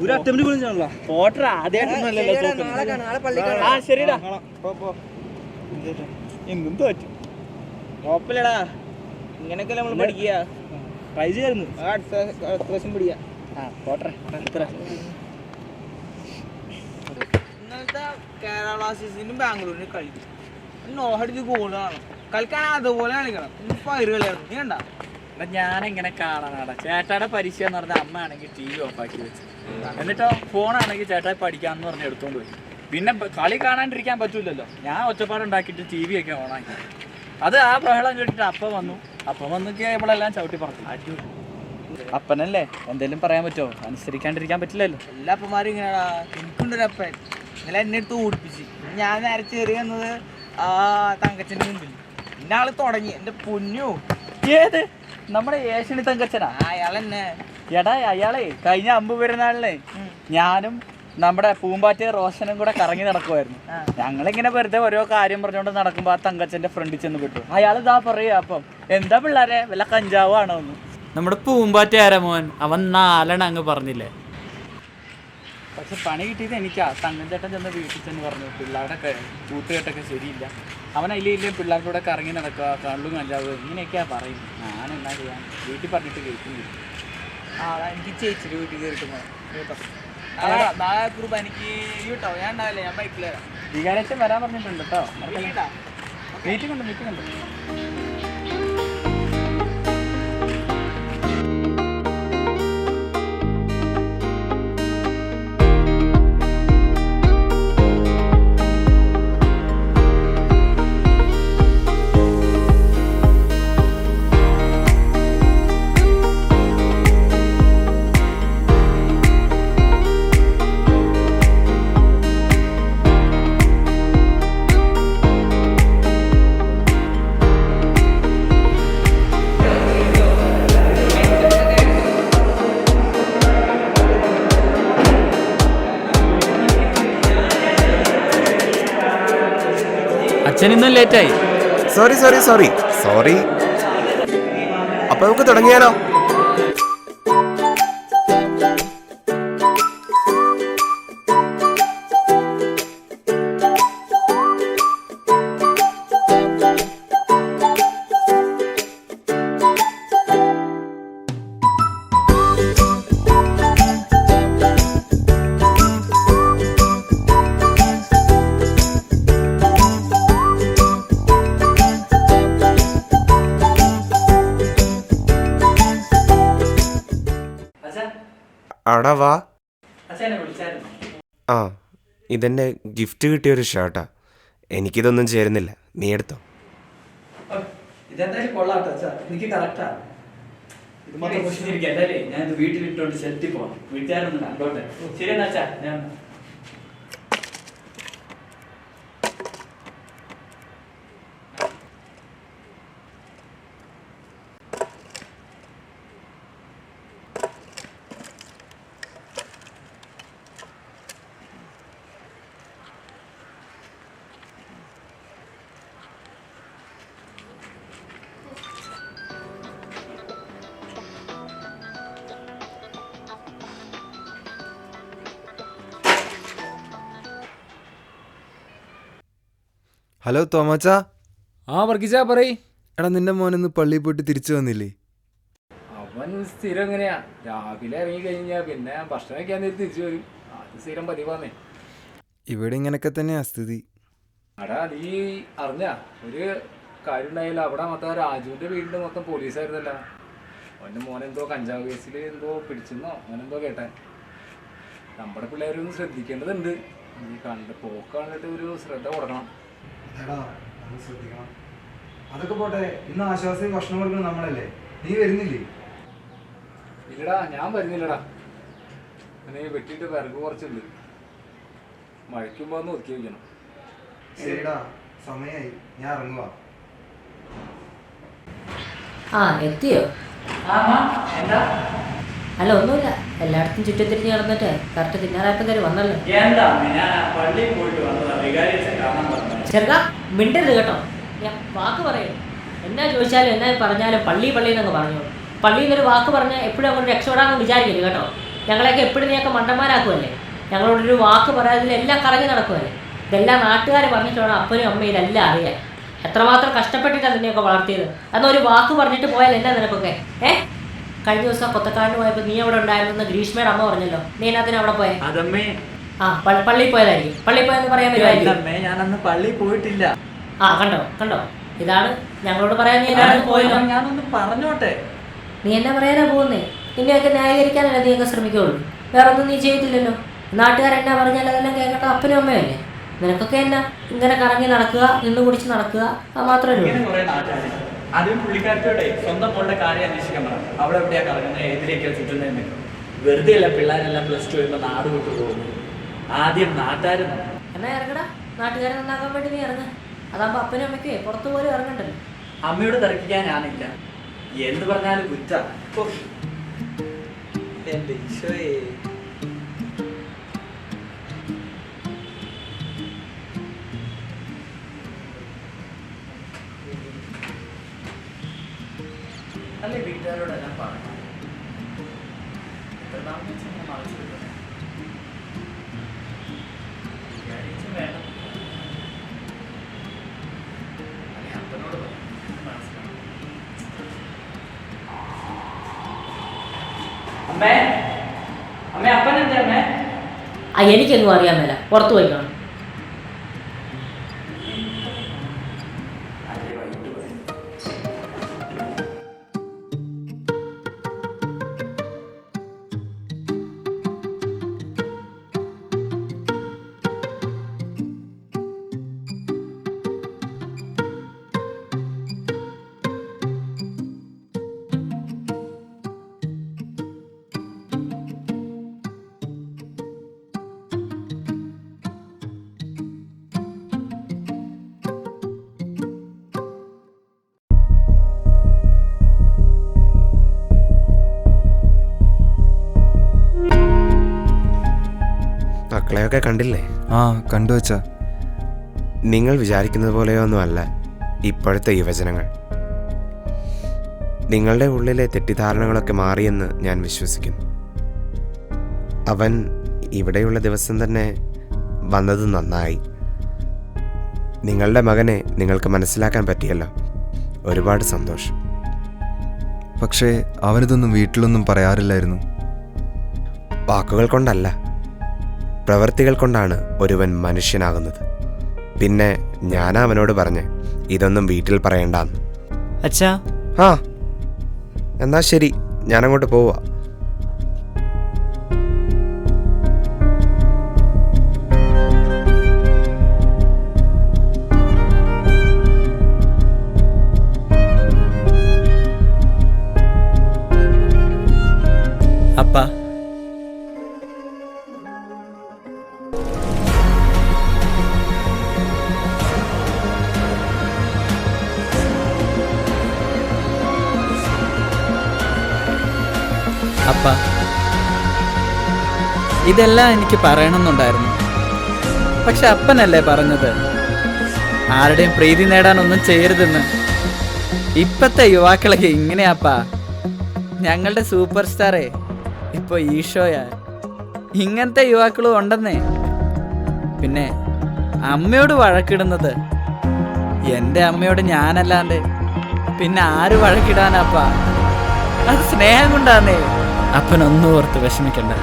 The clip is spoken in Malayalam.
ഒരു അറ്റംപ്റ്റ് പോലും ചെയ്യണല്ലോ. പോട്ടറാ ശരിടാ എന്തും തോറ്റു. കുഴപ്പമില്ലടാ, ഇങ്ങനെയൊക്കെ നമ്മൾ പഠിക്കുക. ട്രൈ ചെയ്യായിരുന്നു. അടുത്ത പ്രാവശ്യം പിടിക്കാം. പോട്ടറെ ഇന്നലത്തെ കേരള ബ്ലാസ്റ്റേഴ്സിനും ബാംഗ്ലൂരിനും കളിക്കും. നോഹടിച്ച് ഗോൾ കാണണം. കളിക്കാൻ അതുപോലെ കളിക്കണം. ഫയർ കളിയാണ്. നീ കണ്ടാ? ഞാനെങ്ങനെ കാണാനാടാ? ചേട്ടാടെ പരീക്ഷ എന്ന് പറഞ്ഞാൽ അമ്മ ആണെങ്കിൽ TV ഓഫാക്കി വെച്ചു. എന്നിട്ടോ ഫോണാണെങ്കിൽ ചേട്ടായി പഠിക്കാന്ന് പറഞ്ഞ് എടുത്തോണ്ട് പോയി. പിന്നെ കളി കാണാണ്ടിരിക്കാൻ പറ്റൂലല്ലോ. ഞാൻ ഒച്ചപ്പാടുണ്ടാക്കിയിട്ട് TV ഒക്കെ ഓണാക്കി. അത് ആ ബഹളം കേട്ടിട്ട് അപ്പം വന്നു കേബിളെല്ലാം ചവിട്ടി പറഞ്ഞു. അപ്പനല്ലേ, എന്തെങ്കിലും പറയാൻ പറ്റുമോ? അനുസരിക്കാണ്ടിരിക്കാൻ പറ്റില്ലല്ലോ. എല്ലാ അപ്പന്മാരും ഇങ്ങനെയാടാ. എനിക്കുണ്ടൊരപ്പൻ ഇന്നലെ എന്നെ എടുത്ത് ഓടിപ്പിച്ച്. ഞാൻ നേരെ ചെറിയ വന്നത് ആ തങ്കച്ചൻ്റെ മുമ്പിൽ. പിന്നെ ആള് തുടങ്ങി. എൻ്റെ പൊന്നു. ഏത്? നമ്മുടെ ഏഷ്യണി തങ്കച്ചനാ? അയാളെന്നെ. എടാ അയാളെ കഴിഞ്ഞ അമ്പ് പെരുന്നാളിനെ ഞാനും നമ്മുടെ പൂമ്പാറ്റ റോഷനും കൂടെ കറങ്ങി നടക്കുമായിരുന്നു. ഞങ്ങളിങ്ങനെ വെറുതെ ഓരോ കാര്യം പറഞ്ഞുകൊണ്ട് നടക്കുമ്പോൾ ആ തങ്കച്ചന്റെ ഫ്രണ്ടിൽ ചെന്ന് പെട്ടു. അയാൾ ഇതാ പറയാ, അപ്പം എന്താ പിള്ളേരെ വല്ല കഞ്ചാവാണോ എന്ന്. നമ്മുടെ പൂമ്പാറ്റ ആരാ മോൻ? അവൻ 4 അങ്ങ് പറഞ്ഞില്ലേ. പക്ഷെ പണി കിട്ടിയത് എനിക്കാ. തങ്കച്ചേട്ടൻ ചെന്ന് വീട്ടിൽ ചെന്ന് പറഞ്ഞു പിള്ളേരുടെ കൂട്ടുകെട്ടൊക്കെ ശരിയില്ല. അവൻ അതിലെ പിള്ളേരുടെ കൂടെ കറങ്ങി നടക്കുക, കള്ളും കഞ്ചാവ് ഇങ്ങനെയൊക്കെയാ പറയും. ഞാൻ എന്നാ ചെയ്യാൻ? വീട്ടിൽ പറഞ്ഞിട്ട് കേൾക്കുന്നില്ല. എനിക്ക് ചേച്ചിയുടെ വീട്ടിൽ കയറിട്ട് പോകണം കേട്ടോ. എനിക്ക് കേട്ടോ. ഞാൻ ഉണ്ടാവില്ലേ, ഞാൻ ബൈക്കിൽ വരാം. വികാരേശൻ വരാൻ പറഞ്ഞിട്ടുണ്ട് കേട്ടോ. മീറ്റിംഗ് ഉണ്ട്. അച്ഛനിന്നും ലേറ്റായി. സോറി. അപ്പൊ നമുക്ക് തുടങ്ങിയാലോ? അടവാ. ഇതെന്നെ ഗിഫ്റ്റ് കിട്ടിയൊരു ഷർട്ടാ. എനിക്കിതൊന്നും ചേരുന്നില്ല, നീ എടുത്തോ. ഇതെന്തായാലും കൊള്ളാട്ടോ അച്ഛാ, എനിക്ക് കറക്റ്റാ. ഇത് മാത്രം കുഷിച്ചിരിക്കല്ലേ, ഞാൻ ഇത് വീട്ടിലിട്ടോണ്ട് ചെത്തി പോവാം. വീട്ടുകാരൊന്നും കണ്ടോട്ടെ. ശരിയെന്നാ അച്ഛാ, ഞാൻ ഹലോ തോമാച്ചാ. വർഗീച്ചാ പറയ്. എടാ നിന്റെ മോനൊന്ന് പള്ളിയിൽ പോയിട്ട് തിരിച്ചു വന്നില്ലേ? അവൻ സ്ഥിരം എങ്ങനെയാ, രാവിലെ ഇറങ്ങി കഴിഞ്ഞാ പിന്നെ ഭക്ഷണം കഴിക്കാൻ നേരത്തെ തിരിച്ചു വരും. അത് സ്ഥിരം പതിവാന്നേ. ഇവിടെ ഇങ്ങനൊക്കെ തന്നെയാ സ്ഥിതി. അടാ നീ അറിഞ്ഞാ ഒരു കാര്യം ഉണ്ടായില്ല, അവിടെ മൊത്തം രാജുവിന്റെ വീടിന്റെ മൊത്തം പോലീസായിരുന്നല്ല. അവന്റെ മോനെന്തോ കഞ്ചാവ് കേസിൽ എന്തോ പിടിച്ചെന്നോ അങ്ങനെന്തോ കേട്ടെ. നമ്മുടെ പിള്ളേരൊന്നും ശ്രദ്ധിക്കേണ്ടതുണ്ട്. നീ പോക്ക് കണ്ടിട്ട് ഒരു ശ്രദ്ധ കൊടുക്കണം. എടാ നമ്മൾ ശ്രദ്ധിക്കണം. അതൊക്കെ പോട്ടെ, ഇന്ന് ആശ്വാസം ഭക്ഷണം കൊടുക്കണം നമ്മളല്ലേ, നീ വരുന്നില്ലേ? ഇല്ലടാ, ഞാൻ വരുന്നില്ലടാ. അങ്ങനെ വെട്ടിയിട്ട് വിറക് കുറച്ചുണ്ട്, മഴയ്ക്കുമ്പോ ഒന്ന് ഒതുക്കി വയ്ക്കണം. ശരിടാ, സമയായി, ഞാൻ ഇറങ്ങുവാ. ആ എത്തിയോ? എന്താ അല്ല ഒന്നുമില്ല, എല്ലായിടത്തും ചുറ്റത്തിരിഞ്ഞ് നടന്നിട്ട് കറക്റ്റ് തിന്നാറായപ്പോൾ വന്നല്ലോ. എന്താ ഞാൻ പള്ളിയിൽ പോയിട്ട് വന്നതാ, വികാരിയച്ഛൻ കാണാൻ പറഞ്ഞു. ചെറുക്കാ മിണ്ടരുത് കേട്ടോ, ഞാൻ വാക്ക് പറയും. എന്നാ ചോദിച്ചാലും എന്നാ പറഞ്ഞാലും പള്ളി എന്നൊക്കെ പറഞ്ഞു. പള്ളിയിൽ നിന്നൊരു വാക്ക് പറഞ്ഞാൽ എപ്പോഴും അങ്ങോട്ട് രക്ഷപ്പെടാമെന്ന് വിചാരിക്കരുത് കേട്ടോ. ഞങ്ങളെയൊക്കെ എപ്പോഴും നീയൊക്കെ മണ്ടന്മാരാക്കുമല്ലേ. ഞങ്ങളോടൊരു വാക്ക് പറയാതിൽ എല്ലാം കറങ്ങി നടക്കുമല്ലേ. ഇതെല്ലാം നാട്ടുകാർ പറഞ്ഞിട്ട് വേണം അപ്പനും അമ്മയും ഇതെല്ലാം അറിയാൻ. എത്രമാത്രം കഷ്ടപ്പെട്ടിട്ടാണ് നിന്നെയൊക്കെ വളർത്തിയത്. അന്നൊരു വാക്ക് പറഞ്ഞിട്ട് പോയാൽ എന്നാ നിനക്കൊക്കെ? കഴിഞ്ഞ ദിവസം കൊത്തക്കാടിന് പോയപ്പോൾ നീ അവിടെ ഉണ്ടായിരുന്നെന്ന് ഗ്രീഷ്മയുടെ അമ്മ പറഞ്ഞല്ലോ. നീ എന്നാത്തിന് അവിടെ പോയെ? അതമ്മേ, ആ പള്ളിയിൽ പോയതായിരിക്കും. പള്ളിയിൽ പോയെന്ന് പറയാൻ പറ്റുമായിരിക്കും. ഞാനന്ന് പള്ളിയിൽ പോയിട്ടില്ല. ആ കണ്ടോ, ഇതാണ് ഞങ്ങളോട് പറയാൻ. നീ എല്ലാവരും പോയല്ലോ. ഞാനൊന്ന് പറഞ്ഞോട്ടെ. നീ എന്നാ പറയാനാ പോകുന്നേ? നിന്നെയൊക്കെ ന്യായീകരിക്കാനല്ലേ നീയൊക്കെ ശ്രമിക്കുള്ളൂ, വേറെ ഒന്നും നീ ചെയ്തില്ലല്ലോ. നാട്ടുകാരെന്നാ പറഞ്ഞാൽ അതെല്ലാം കേൾക്കട്ടെ അപ്പനും അമ്മയല്ലേ. നിനക്കൊക്കെ എന്നാ ഇങ്ങനെ കറങ്ങി നടക്കുക, നിന്ന് കുടിച്ച് നടക്കുക, അത് മാത്രമേ ഉള്ളൂ. ആദ്യം പുള്ളിക്കാരത്തോടെ സ്വന്തം മോളുടെ കാര്യം അന്വേഷിക്കാൻ പറഞ്ഞു. അവിടെ എവിടെയാ കറങ്ങുന്നത്, ഏതിലേക്കാ ചുറ്റുന്നതെന്ന്. വെറുതെ അല്ല പിള്ളേരെല്ലാം +2 കഴിയുമ്പോൾ നാട് വിട്ടു പോകുന്നു. ആദ്യം നാട്ടുകാർ എന്നാ ഇറങ്ങടാ, നാട്ടുകാരെ നന്നാക്കാൻ വേണ്ടി നീ ഇറങ്ങ. അതാകുമ്പോൾ അപ്പനും അമ്മയ്ക്ക് പുറത്തു പോലും ഇറങ്ങണ്ടല്ലോ. അമ്മയോട് തർക്കിക്കാൻ ഞാനില്ല, എന്ത് പറഞ്ഞാലും കുറ്റ. എന്റെ ഈശോയെ, അല്ലെ വീട്ടുകാരോടെല്ലാം പറഞ്ഞു. എത്ര നാൾ വെച്ച് ഞാൻ മറച്ചു കിട്ടുന്നത് വേണം. അല്ലെ അപ്പനോട് മനസ്സിലാവും. അമ്മേ, അപ്പനെന്താ അമ്മേ? എനിക്കൊന്നും അറിയാൻ മേല, പുറത്തു പോയി കാണും. മക്കളെയൊക്കെ കണ്ടില്ലേ? ആ കണ്ടു വച്ചാ. നിങ്ങൾ വിചാരിക്കുന്നത് പോലെയൊന്നുമല്ല ഇപ്പോഴത്തെ യുവജനങ്ങൾ. നിങ്ങളുടെ ഉള്ളിലെ തെറ്റിദ്ധാരണകളൊക്കെ മാറിയെന്ന് ഞാൻ വിശ്വസിക്കുന്നു. അവൻ ഇവിടെയുള്ള ദിവസം തന്നെ വന്നത് നന്നായി. നിങ്ങളുടെ മകനെ നിങ്ങൾക്ക് മനസ്സിലാക്കാൻ പറ്റിയല്ലോ, ഒരുപാട് സന്തോഷം. പക്ഷേ അവനിതൊന്നും വീട്ടിലൊന്നും പറയാറില്ലായിരുന്നു. വാക്കുകൾ കൊണ്ടല്ല, പ്രവൃത്തികൾ കൊണ്ടാണ് ഒരുവൻ മനുഷ്യനാകുന്നത്. പിന്നെ ഞാനാ അവനോട് പറഞ്ഞേ ഇതൊന്നും വീട്ടിൽ പറയണ്ടെന്ന്. അച്ഛാ, ആ എന്നാ ശരി, ഞാനങ്ങോട്ട് പോവാ. അപ്പ അപ്പ ഇതെല്ലാം എനിക്ക് പറയണമെന്നുണ്ടായിരുന്നു. പക്ഷെ അപ്പനല്ലേ പറഞ്ഞത് ആരുടെയും പ്രീതി നേടാനൊന്നും ചെയ്യരുതെന്ന്. ഇപ്പത്തെ യുവാക്കളൊക്കെ ഇങ്ങനെയാപ്പാ. ഞങ്ങളുടെ സൂപ്പർ സ്റ്റാറേ ഇപ്പൊ ഈശോയാ. ഇങ്ങനത്തെ യുവാക്കളും ഉണ്ടെന്നേ. പിന്നെ അമ്മയോട് വഴക്കിടുന്നത് എൻ്റെ അമ്മയോട് ഞാനല്ലാണ്ട് പിന്നെ ആര് വഴക്കിടാനാപ്പാ? അത് സ്നേഹം കൊണ്ടാന്നേ. അപ്പനൊന്നും ഓർത്ത് വിഷമിക്കണ്ട.